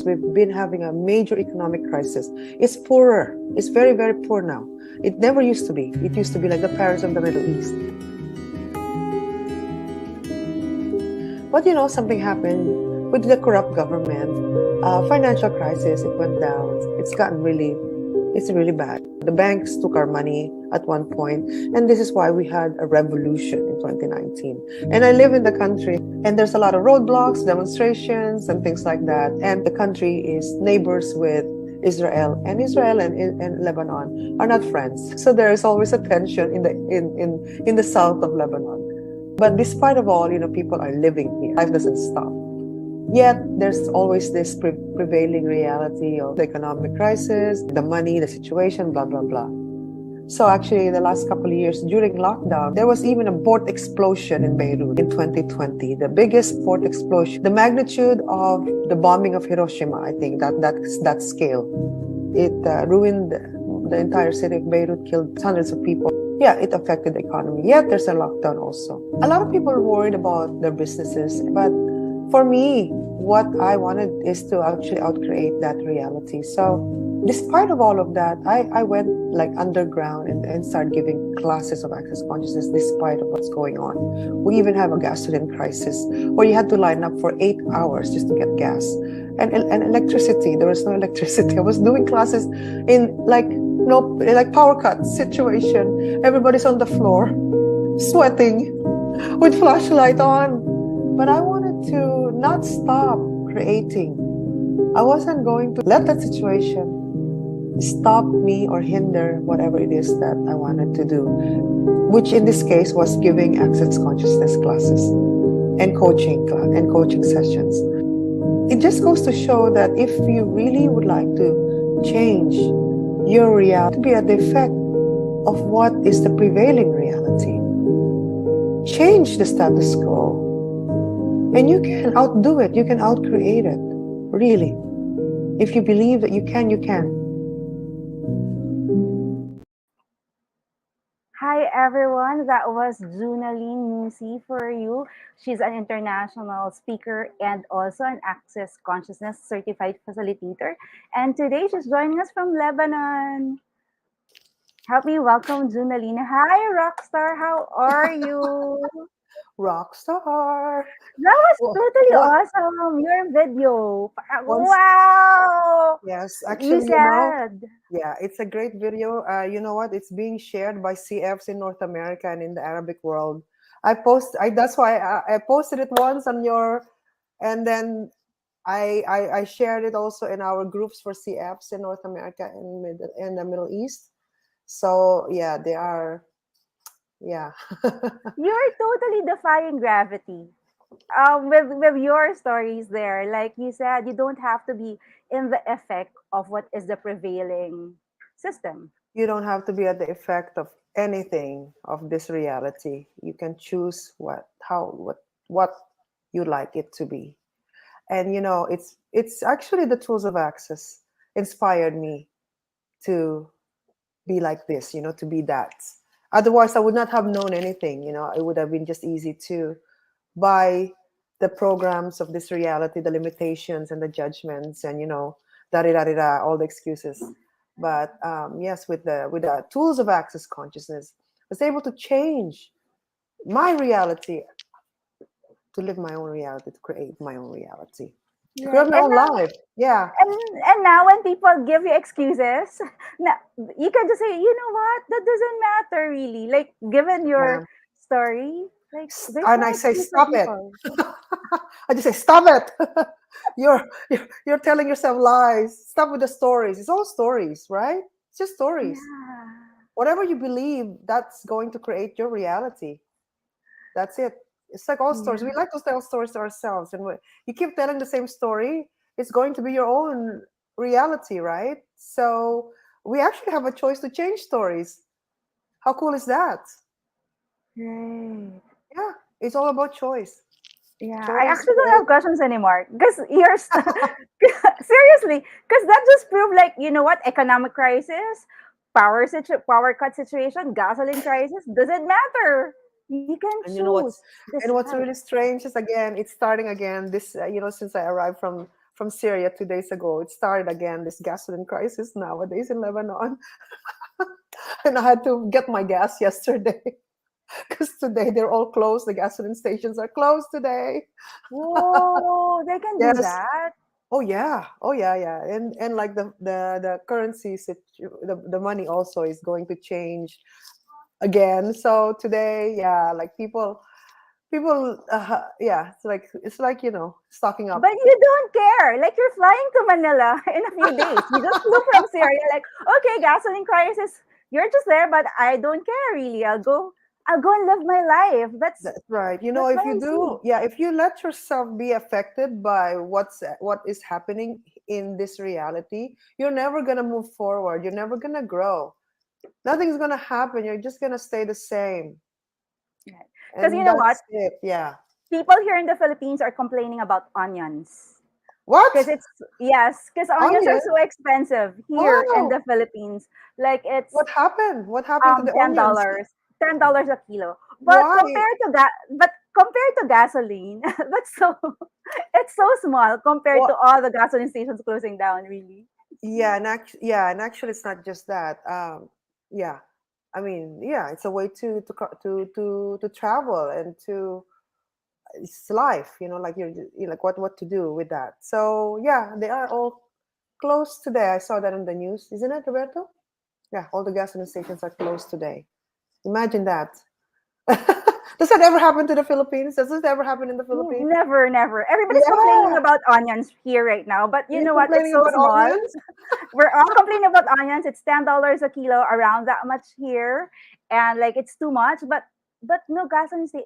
we've been having a major economic crisis. It's poorer. It's very, very poor now. It never used to be. It used to be like the Paris of the Middle East. But something happened with the corrupt government. Financial crisis, it went down. It's really bad. The banks took our money at one point, and this is why we had a revolution in 2019. And I live in the country, and there's a lot of roadblocks, demonstrations, and things like that. And the country is neighbors with Israel, and Lebanon are not friends. So there is always a tension in the south of Lebanon. But despite of all, people are living here. Life doesn't stop. Yet there's always this prevailing reality of the economic crisis, the money, the situation, blah, blah, blah. So actually, the last couple of years during lockdown, there was even a port explosion in Beirut in 2020, the biggest port explosion, the magnitude of the bombing of Hiroshima. I think that scale. It ruined the entire city of Beirut, killed hundreds of people. Yeah, it affected the economy. Yet there's a lockdown also. A lot of people are worried about their businesses, but for me, what I wanted is to actually outcreate that reality. So despite of all of that, I went like underground and started giving classes of access consciousness despite of what's going on. We even have a gasoline crisis where you had to line up for 8 hours just to get gas. And electricity, there was no electricity. I was doing classes in like power cut situation. Everybody's on the floor, sweating, with flashlight on. But I wanted to not stop creating. I wasn't going to let that situation stop me or hinder whatever it is that I wanted to do, which in this case was giving access consciousness classes and coaching sessions. It just goes to show that if you really would like to change your reality to be at the effect of what is the prevailing reality, change the status quo. And you can outdo it. You can outcreate it. Really. If you believe that you can, you can. Hi everyone, that was Junaline Bañez-Moussi for you. She's an international speaker and also an Access Consciousness certified facilitator. And today she's joining us from Lebanon. Help me welcome Junaline. Hi Rockstar, how are you? Rockstar. That was totally awesome. Your video. Wow. Yes, You actually, said. yeah, it's a great video. You know what? It's being shared by CFs in North America and in the Arabic world. That's why I posted it once on and then I shared it also in our groups for CFs in North America and in the Middle East. So yeah, they are. Yeah. You're totally defying gravity. With your stories there, like you said, you don't have to be in the effect of what is the prevailing system. You don't have to be at the effect of anything of this reality. You can choose what you like it to be. And it's actually the tools of access inspired me to be like this, to be that. Otherwise, I would not have known anything. It would have been just easy to buy the programs of this reality, the limitations and the judgments, and all the excuses. But yes, with the tools of access consciousness, I was able to change my reality, to live my own reality, to create my own reality, to create my own life. Yeah. And now when people give you excuses, now you can just say, you know what, that doesn't matter really. Like given your story, like and I say, stop it. I just say, stop it. you're telling yourself lies. Stop with the stories. It's all stories, right? It's just stories. Yeah. Whatever you believe, that's going to create your reality. That's it. It's like all stories. We like to tell stories to ourselves, and you keep telling the same story, it's going to be your own reality, right? So we actually have a choice to change stories. How cool is that? Right. Yeah, it's all about choice. Yeah, choice, I actually don't have questions anymore because you're seriously, because that just proved like, you know what, economic crisis, power cut situation, gasoline crisis, doesn't matter. You can choose. And what's really strange is, again, it's starting again this since I arrived from from Syria 2 days ago. It started again, this gasoline crisis nowadays in Lebanon. And I had to get my gas yesterday because today they're all closed. The gasoline stations are closed today. Whoa, they can do Yes. that. Oh yeah. Oh yeah, yeah. And like the currency the money also is going to change again. So today, yeah, like people yeah, it's like, stocking up. But you don't care. Like you're flying to Manila in a few days. You just flew from Syria. Like, okay, gasoline crisis. You're just there, but I don't care really. I'll go and live my life. That's right. That's If what you I see. do, yeah, if you let yourself be affected by what is happening in this reality, you're never gonna move forward. You're never gonna grow. Nothing's gonna happen. You're just gonna stay the same. Because you And know what? that's it. Yeah. People here in the Philippines are complaining about onions. Because What? because onions are Onion? so expensive here in Oh, the Philippines. Like it's what happened? What happened to the ten onions? dollars, $10 a kilo. But Why? compared to gasoline, that's so it's so small compared What? to all the gasoline stations closing down. Really, And actually, it's not just that. Yeah, I mean, yeah, it's a way to travel and to it's life. Like you're like what to do with that. So yeah, they are all closed today. I saw that on the news, isn't it, Roberto? Yeah, all the gasoline stations are closed today. Imagine that. Does that ever happen to the Philippines? Does this ever happen in the Philippines? never, never. Everybody's complaining Yeah, about onions here right now, but you you're know what? It's complaining so about small. onions? We're all complaining about onions. It's $10 a kilo, around that much here, and like it's too much. But no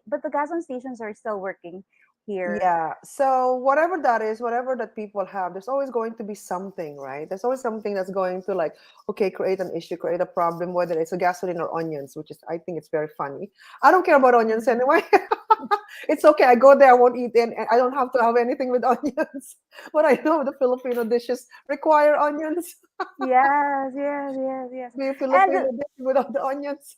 but the gasoline stations are still working here. Yeah. So whatever that is, whatever that people have, there's always going to be something, right? There's always something that's going to like, okay, create an issue, create a problem, whether it's a gasoline or onions, which is I think it's very funny. I don't care about onions anyway. It's okay. I go there, I won't eat and I don't have to have anything with onions. But I know the Filipino dishes require onions. Yes, yes, yes, yes. The And Filipino dish without the onions.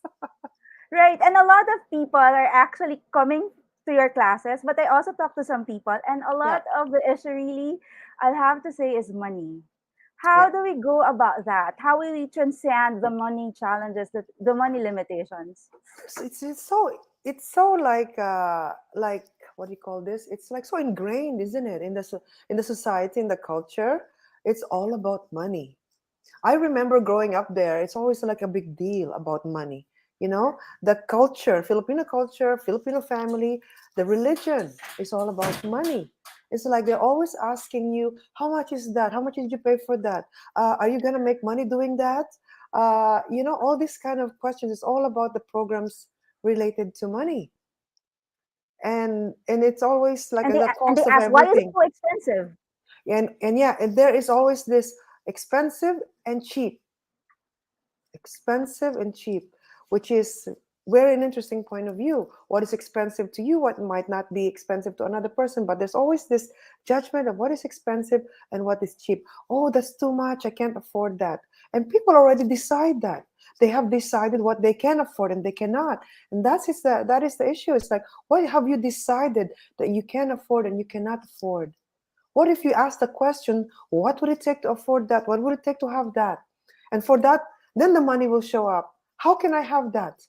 right, and a lot of people are actually coming to your classes, but I also talk to some people, and a Yeah. lot of the issue really, I'll have to say, is money. Yeah. How do we go about that? How will we transcend the money challenges, the money limitations? It's so like what do you call this? It's like so ingrained, isn't it, in the society, in the culture. It's all about money. I remember growing up there, it's always like a big deal about money. The culture, Filipino culture, Filipino family, the religion is all about money. It's like they're always asking you, how much is that? How much did you pay for that? Are you going to make money doing that? All these kind of questions. It's all about the programs related to money. And it's always like And the and they cost of ask, why is it everything. so expensive? And yeah, and there is always this expensive and cheap expensive and cheap, which is very an interesting point of view. What is expensive to you, what might not be expensive to another person, but there's always this judgment of what is expensive and what is cheap. Oh, that's too much, I can't afford that. And people already decide that. They have decided what they can afford and they cannot. And that is the issue. It's like, what have you decided that you can afford and you cannot afford? What if you ask the question, what would it take to afford that? What would it take to have that? And for that, then the money will show up. How can I have that?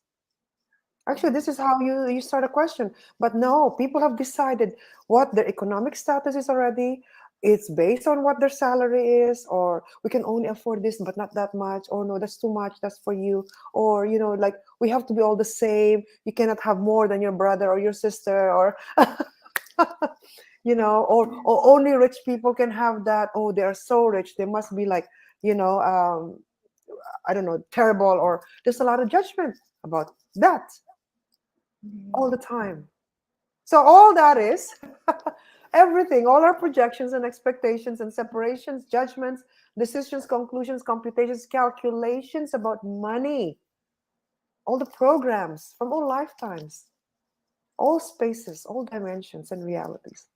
Actually, this is how you start a question. But no, people have decided what their economic status is already. It's based on what their salary is, or we can only afford this, but not that much. Or no, that's too much. That's for you. Or, like we have to be all the same. You cannot have more than your brother or your sister, or or only rich people can have that. Oh, they are so rich, they must be like, I don't know, terrible, or there's a lot of judgment about that all the time. So all that is everything, all our projections and expectations and separations, judgments, decisions, conclusions, computations, calculations about money, all the programs from all lifetimes, all spaces, all dimensions and realities.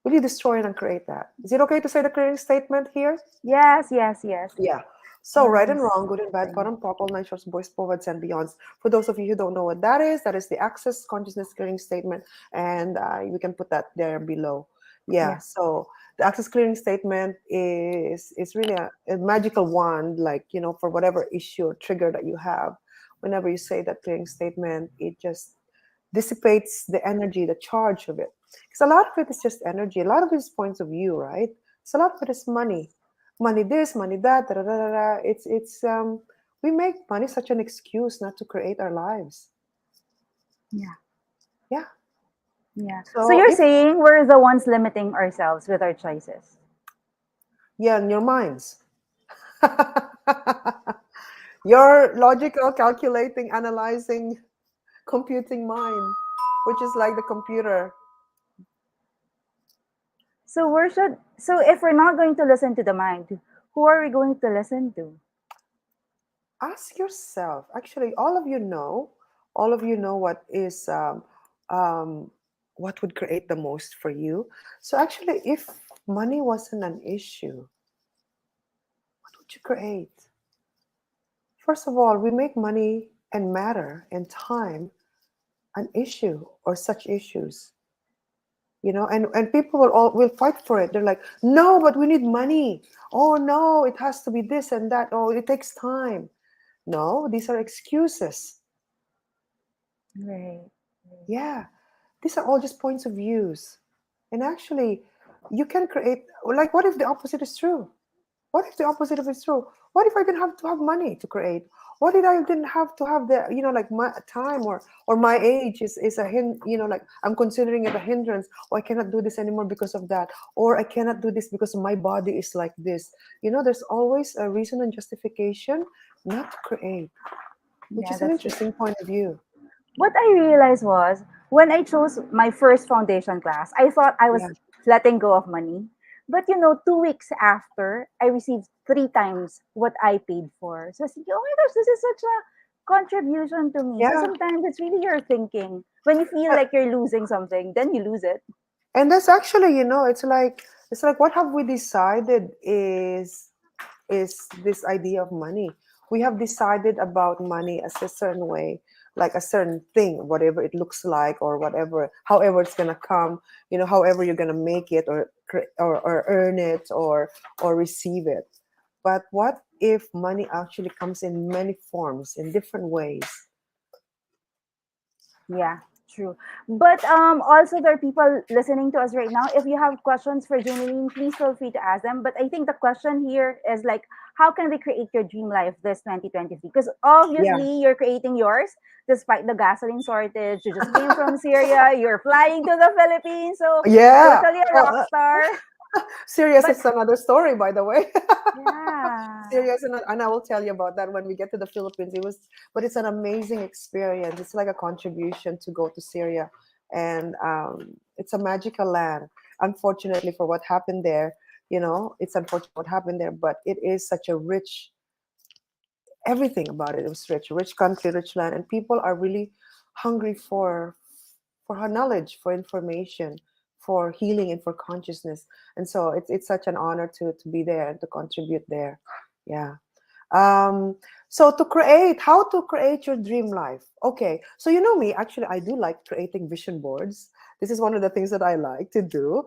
Will you destroy and uncreate that? Is it okay to say the clearing statement here? Yes, yes, yes. Yeah. So right and wrong, good and bad, Something. bottom, top, all nine shorts, boys, forwards, and beyonds. For those of you who don't know what that is the access consciousness clearing statement, and we can put that there below. Yeah, Yeah. so the access clearing statement is really a magical wand, like, for whatever issue or trigger that you have. Whenever you say that clearing statement, it just dissipates the energy, the charge of it. Because a lot of it is just energy. A lot of it is points of view, right? So a lot of it is money, money this, money that, da da da da. Da. It's we make money such an excuse not to create our lives. Yeah. Yeah. Yeah. So So you're if saying we're the ones limiting ourselves with our choices. yeah, in your minds. Your logical, calculating, analyzing, computing mind, which is like the computer. So if we're not going to listen to the mind, who are we going to listen to? Ask yourself. Actually, all of you know um, what would create the most for you. So actually, if money wasn't an issue, what would you create? First of all, we make money and matter and time an issue or such issues. And people will fight for it. They're like, no, but we need money. Oh no, it has to be this and that. Oh, it takes time. No, these are excuses. Right. Yeah, these are all just points of views. And actually, you can create, like, what if the opposite is true? What if the opposite of it is true? What if I didn't have to have money to create? What if I didn't have to have the, like, my time, or my age is a like, I'm considering it a hindrance, or I cannot do this anymore because of that, or I cannot do this because my body is like this. There's always a reason and justification not to create, which Yeah, is an that's true. interesting point of view. What I realized was when I chose my first foundation class, I thought I was Yeah, letting go of money. But 2 weeks after, I received 3 times what I paid for. So I was thinking, oh my gosh, this is such a contribution to me. So yeah. sometimes it's really your thinking. When you feel Uh, like you're losing something, then you lose it. and that's actually, it's like what have we decided is this idea of money. We have decided about money as a certain way, like a certain thing, whatever it looks like, or whatever, however it's gonna come, however you're gonna make it, or earn it, or receive it. But what if money actually comes in many forms, in different ways? Yeah, true. But also there are people listening to us right now. If you have questions for Junaline, please feel free to ask them. But I think the question here is like, how can we create your dream life this 2023? Because Yeah. obviously you're creating yours despite the gasoline shortage. You just came from Syria. You're flying to the Philippines, so Yeah. totally a Well, rock star. serious But is another story, by the way. yeah, Serious, and I will tell you about that when we get to the Philippines. But it's an amazing experience. It's like a contribution to go to Syria, and it's a magical land. Unfortunately, for what happened there, it's unfortunate what happened there, but it is such a rich, everything about it. It was rich country, rich land, and people are really hungry for her knowledge, for information, for healing, and for consciousness. And so it's such an honor to be there and to contribute there. Yeah. um so how to create your dream life. Okay, so me, actually, I do like creating vision boards. This is one of the things that I like to do.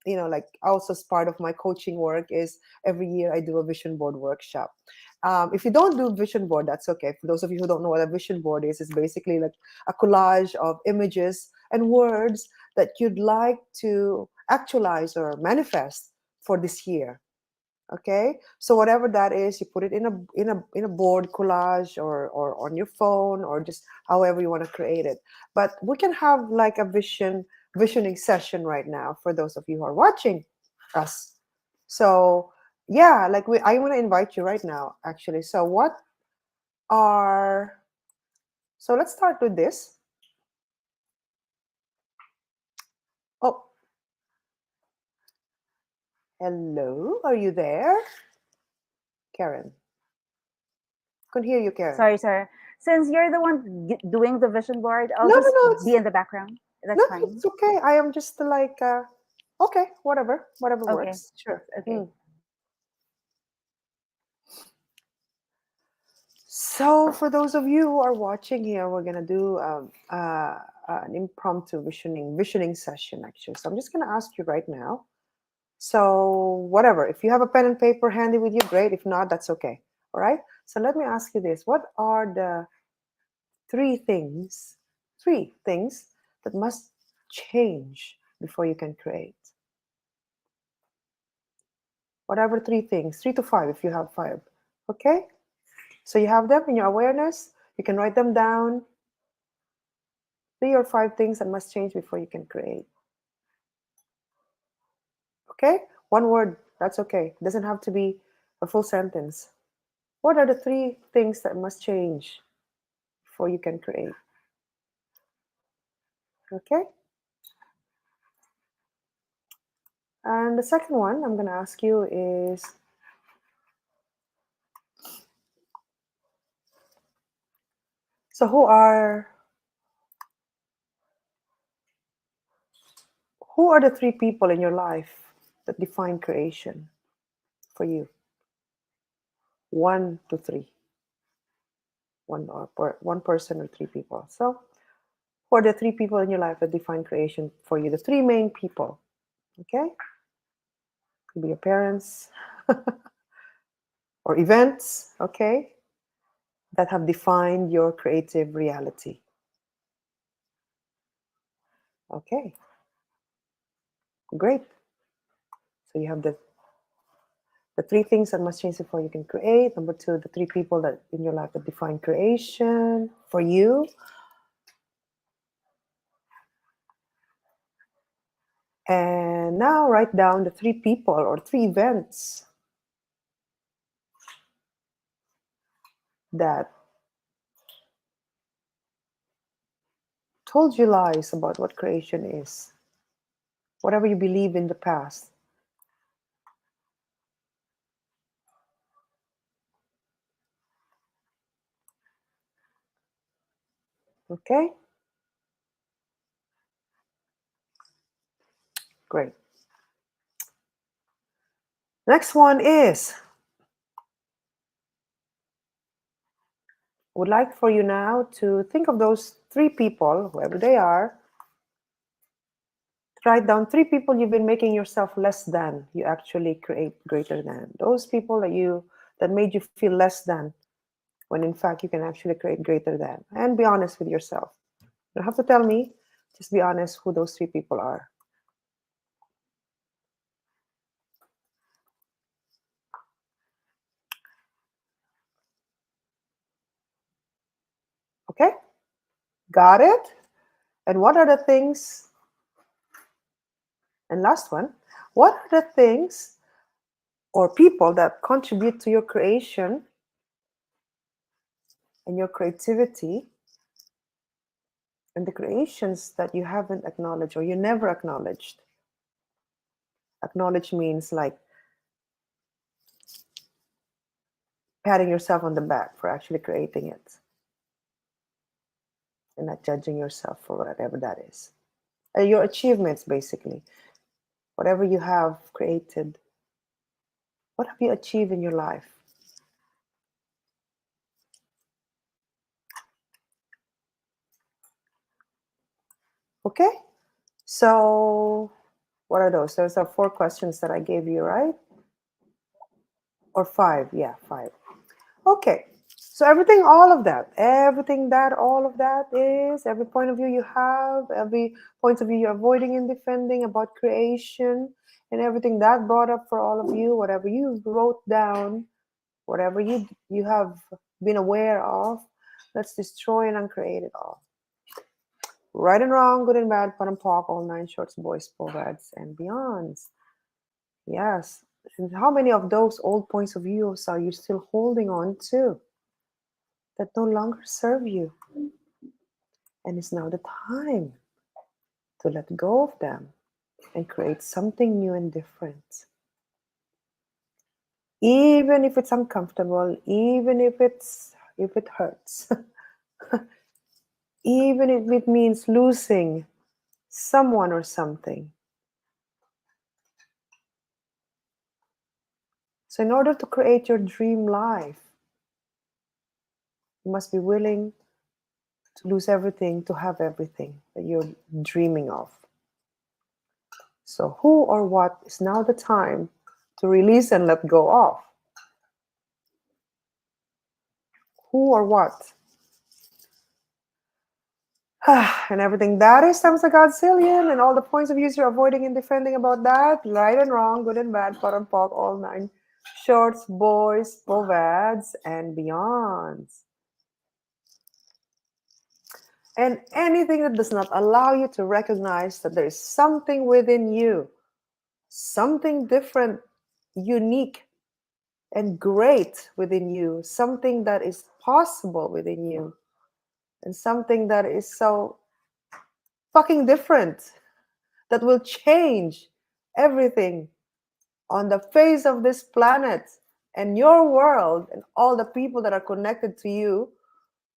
Like, also as part of my coaching work is every year I do a vision board workshop. If you don't do vision board, that's okay. For those of you who don't know what a vision board is, it's basically like a collage of images and words that you'd like to actualize or manifest for this year. Okay, so whatever that is, you put it in a board collage, or on your phone, or just however you want to create it. But we can have like a visioning session right now for those of you who are watching us. So yeah, like, I want to invite you right now, actually. Are so let's start with this. Oh, hello, are you there, Karen? Can hear you, Karen. sorry, sir. Since you're the one doing the vision board, I'll No, no, just no, be in the background. no, That's fine. it's okay. I am just like, okay, whatever Okay, works. Sure. okay. So, for those of you who are watching here, we're gonna do an impromptu visioning session. Actually, so I'm just gonna ask you right now. So, whatever. If you have a pen and paper handy with you, great. If not, that's okay. All right. So let me ask you this: what are the three things that must change before you can create? Whatever three things, 3 to 5 if you have 5. Okay? So you have them in your awareness. You can write them down. 3 or 5 things that must change before you can create. Okay? One word, that's okay. It doesn't have to be a full sentence. What are the 3 things that must change before you can create? Okay? And the second one I'm going to ask you is, so who are the 3 people in your life that define creation for you? 1 to 3. One person or 3 people. So who are the 3 people in your life that define creation for you? The 3 main people. Okay? Could be your parents or events, okay, that have defined your creative reality. Okay, great. So you have the 3 things that must change before you can create. Number 2, the 3 people that in your life that define creation for you. And now write down the 3 people or 3 events that told you lies about what creation is. Whatever you believe in the past. Okay? Great. Next one is, I would like for you now to think of those 3 people, whoever they are. Write down 3 people you've been making yourself less than. You actually create greater than. Those people that made you feel less than, when in fact you can actually create greater than. And be honest with yourself. You don't have to tell me. Just be honest who those 3 people are. Okay? Got it? And what are the things? And last one, what are the things or people that contribute to your creation and your creativity and the creations that you haven't acknowledged or you never acknowledged? Acknowledge means like patting yourself on the back for actually creating it and not judging yourself for whatever that is. Your achievements, basically, whatever you have created, what have you achieved in your life? Okay, so what are those? Those are 4 questions that I gave you, right? Or 5? Yeah, 5. Okay, so all of that, all of that is, every point of view you have, every point of view you're avoiding and defending about creation, and everything that brought up for all of you, whatever you wrote down, whatever you have been aware of, let's destroy and uncreate it all. Right and wrong, good and bad, fun and POC, all 9 shorts, boys, poets, and beyonds. Yes. And how many of those old points of views are you still holding on to that no longer serve you? And it's now the time to let go of them and create something new and different. Even if it's uncomfortable, even if it hurts, even if it means losing someone or something. So in order to create your dream life, You must be willing to lose everything to have everything that you're dreaming of. So, who or what is now the time to release and let go of? Who or what? And everything that is times a godzillion, and all the points of views you're avoiding and defending about that, right and wrong, good and bad, pot and pock, all nine shorts, boys, bovads, and beyonds. And anything that does not allow you to recognize that there is something within you, something different, unique, and great within you, something that is possible within you, and something that is so fucking different that will change everything on the face of this planet and your world and all the people that are connected to you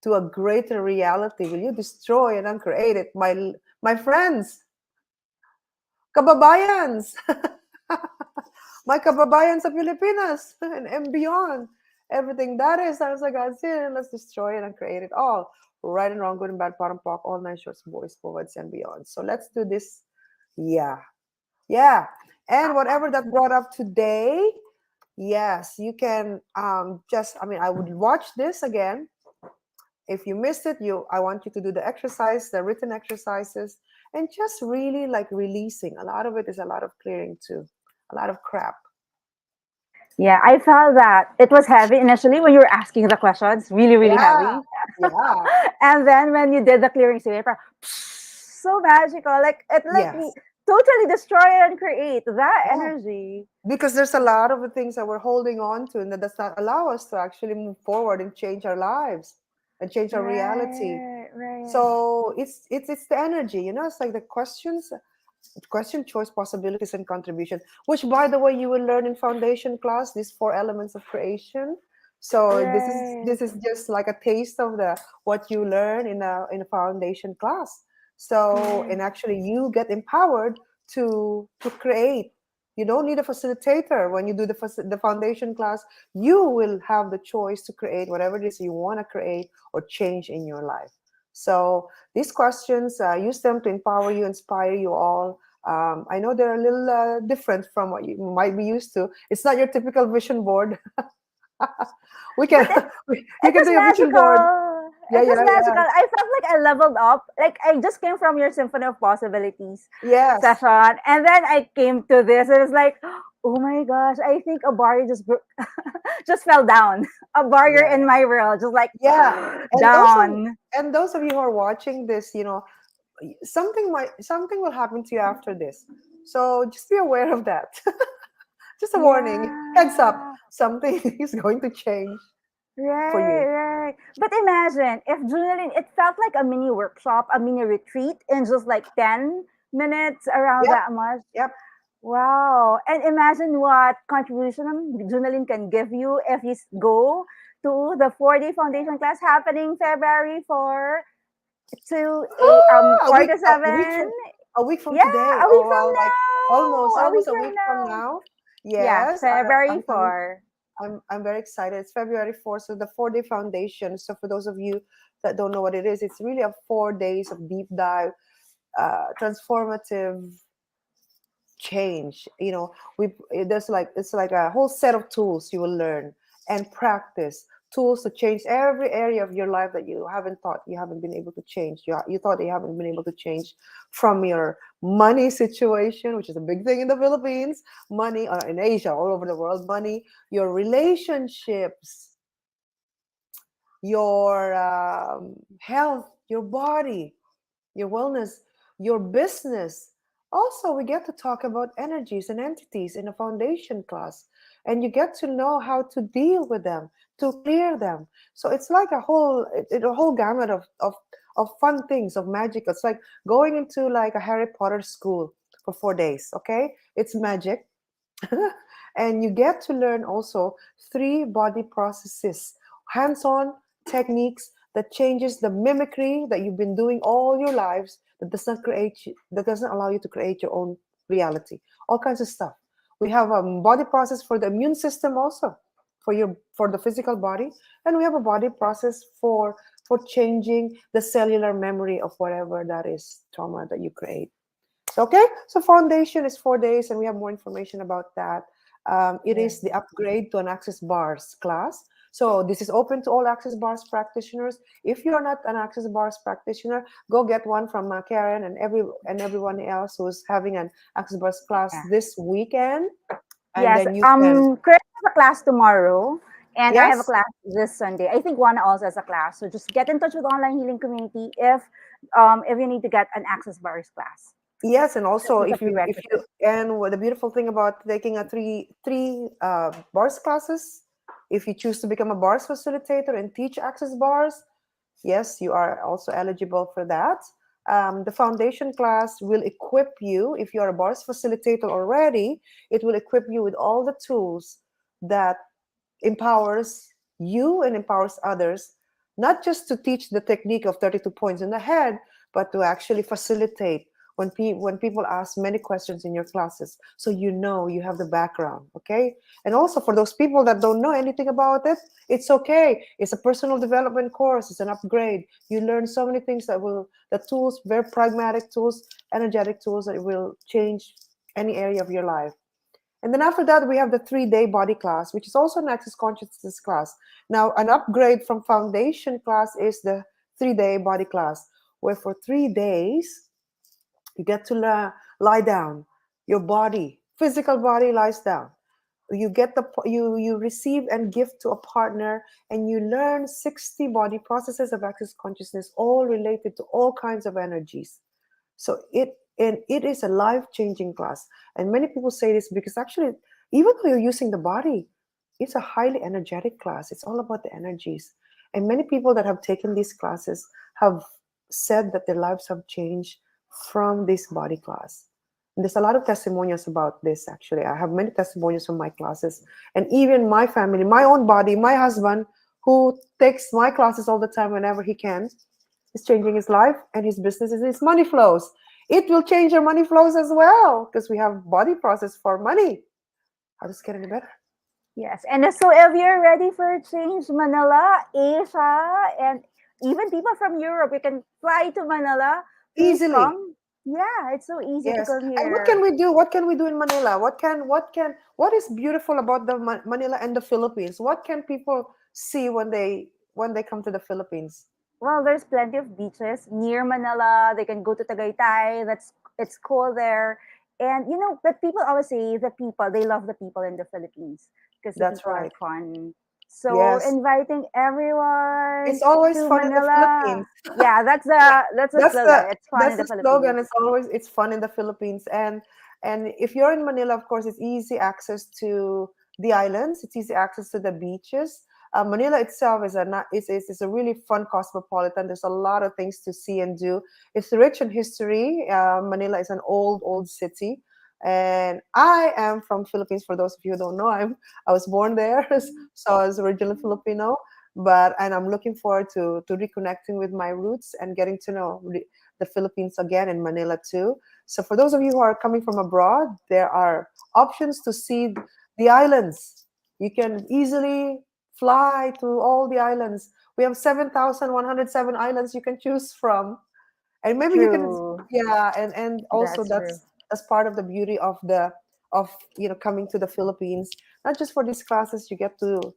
to a greater reality. Will you destroy and uncreate it? My friends, kababayans, my kababayans sa Pilipinas and beyond. Everything that is, as a God said, let's destroy it and create it all. Right and wrong, good and bad, pot and pock, all nine shorts, boys, forwards, and beyond. So let's do this. Yeah. Yeah. And whatever that brought up today, yes, you can I would watch this again. If you missed it, I want you to do the exercise, the written exercises, and just really like releasing. A lot of it is a lot of clearing too. A lot of crap. Yeah, I felt that it was heavy initially when you were asking the questions, really, really Yeah. heavy. Yeah. And then when you did the clearing paper, so magical. Like it let me Yes. totally destroy and create that Yeah. energy. Because there's a lot of the things that we're holding on to and that does not allow us to actually move forward and change our lives and change our reality. Right, right. So it's the energy, it's like the questions, question, choice, possibilities, and contribution, which by the way you will learn in foundation class, these four elements of creation. So this is Right. this is just like a taste of the what you learn in a foundation class. So, Right. and actually you get empowered to create. You don't need a facilitator when you do the foundation class. You will have the choice to create whatever it is you want to create or change in your life. So these questions, use them to empower you, inspire you all. I know they're a little different from what you might be used to. It's not your typical vision board. we can But it we it can was do a vision board. magical. Yeah, It was yeah, yeah. magical. I felt like I leveled up. Like I just came from your Symphony of Possibilities Yes. session, and then I came to this. It was like, oh my gosh! I think a barrier just fell down. A barrier Yeah. in my world, just like Yeah. And down. those of you who are watching this, something will happen to you after this. So just be aware of that. Just a warning. Heads up. Yeah. Something is going to change for Right, you. right. But imagine if Junaline, it felt like a mini workshop, a mini retreat in just like 10 minutes, around Yep. that much. Yep. Wow. And imagine what contribution Junaline can give you if you go to the 4-day foundation class happening February 4 to Ah, 4 to 7. a week from Yeah, today. a week Oh from well, like almost now. A week almost a from week from now. now. Yeah, Yes, February 4. I'm very excited. It's February 4th, so the 4-day foundation. So for those of you that don't know what it is, it's really a 4 days of deep dive, transformative change. We there's like it's like a whole set of tools you will learn and practice, tools to change every area of your life that you haven't been able to change. You thought you haven't been able to change, from your money situation, which is a big thing in the Philippines, money, in Asia, all over the world, money, your relationships, your health, your body, your wellness, your business. Also, we get to talk about energies and entities in a foundation class, and you get to know how to deal with them, to clear them. So it's like a whole gamut of fun things, of magic. It's like going into like a Harry Potter school for 4 days. Okay, it's magic. And you get to learn also three body processes, hands-on techniques that changes the mimicry that you've been doing all your lives, that doesn't allow you to create your own reality. All kinds of stuff. We have a body process for the immune system also. for the physical body, and we have a body process for changing the cellular memory of whatever that is trauma that you create. Okay, so foundation is 4 days, and we have more information about that. It is the Yes. upgrade to an Access Bars class. So this is open to all Access Bars practitioners. If you're not an Access Bars practitioner, go get one from Karen and everyone else who's having an Access Bars class Yeah. this weekend, and Yes. then you can. Chris has a class tomorrow, and I have a Yes, class this Sunday. I think Juana also has a class. So just get in touch with Online Healing Community if you need to get an Access Bars class. yes, and also It's a if you prerequisite. and what the beautiful thing about taking a three bars classes, if you choose to become a bars facilitator and teach Access Bars, yes, you are also eligible for that. The foundation class will equip you, if you are a bars facilitator already, it will equip you with all the tools that empowers you and empowers others, not just to teach the technique of 32 points in the head, but to actually facilitate when people ask many questions in your classes. So you know you have the background, okay? And also for those people that don't know anything about it, it's okay. It's a personal development course, it's an upgrade. You learn so many things the tools, very pragmatic tools, energetic tools that will change any area of your life. And then after that, we have the 3-day body class, which is also an access consciousness class. Now, an upgrade from foundation class is the 3-day body class, where for 3 days, you get to lie down. Your body, physical body lies down. You get you receive and give to a partner, and you learn 60 body processes of access consciousness, all related to all kinds of energies. So it is a life-changing class. And many people say this because actually, even though you're using the body, it's a highly energetic class. It's all about the energies. And many people that have taken these classes have said that their lives have changed from this body class. And there's a lot of testimonials about this, actually. I have many testimonials from my classes. And even my family, my own body, my husband, who takes my classes all the time whenever he can, is changing his life and his business and his money flows. It will change your money flows as well because we have body process for money. How does it get any better? Yes. And so if you're ready for a change, Manila, Asia, and even people from Europe, you can fly to Manila. Please Easily. come. Yeah, it's so easy to Yes. come And what can here. we do? What can we do in Manila? What is beautiful about the Manila and the Philippines? What can people see when they come to the Philippines? Well, there's plenty of beaches near Manila. They can go to Tagaytay. It's cool there. And but people always say the people, they love the people in the Philippines because the That's people are right. fun. So Yes. inviting everyone It's always to fun in the Manila. Philippines. Yeah, that's the that's the slogan. It's fun that's in the the slogan. Philippines. It's fun in the Philippines. And if you're in Manila, of course, it's easy access to the islands. It's easy access to the beaches. Manila itself is is a really fun cosmopolitan. There's a lot of things to see and do. It's rich in history. Manila is an old city, and I am from Philippines. For those of you who don't know, I was born there, so I was originally Filipino. And I'm looking forward to reconnecting with my roots and getting to know the Philippines again, in Manila too. So for those of you who are coming from abroad, there are options to see the islands. You can easily fly to all the islands. We have 7,107 islands you can choose from. And maybe you can, True. yeah, and also That's true. that's part of the beauty of coming to the Philippines. Not just for these classes, you get to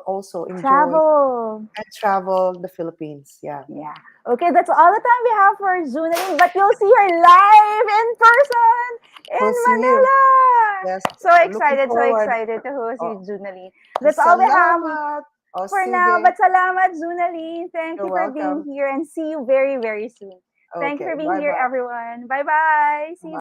also enjoy Travel. and travel the Philippines. Yeah. Yeah. Okay, that's all the time we have for Junaline, but you'll see her live in person in We'll see you. Manila. Yes. I'm looking So forward. excited to host Oh, you, Junaline. That's all we have salamat. Oh, for now. sige. But salamat, Junaline. Thank You're you for being welcome. here and see you very, very soon. Thank you Okay. for being here, Bye-bye. everyone. Bye bye. See you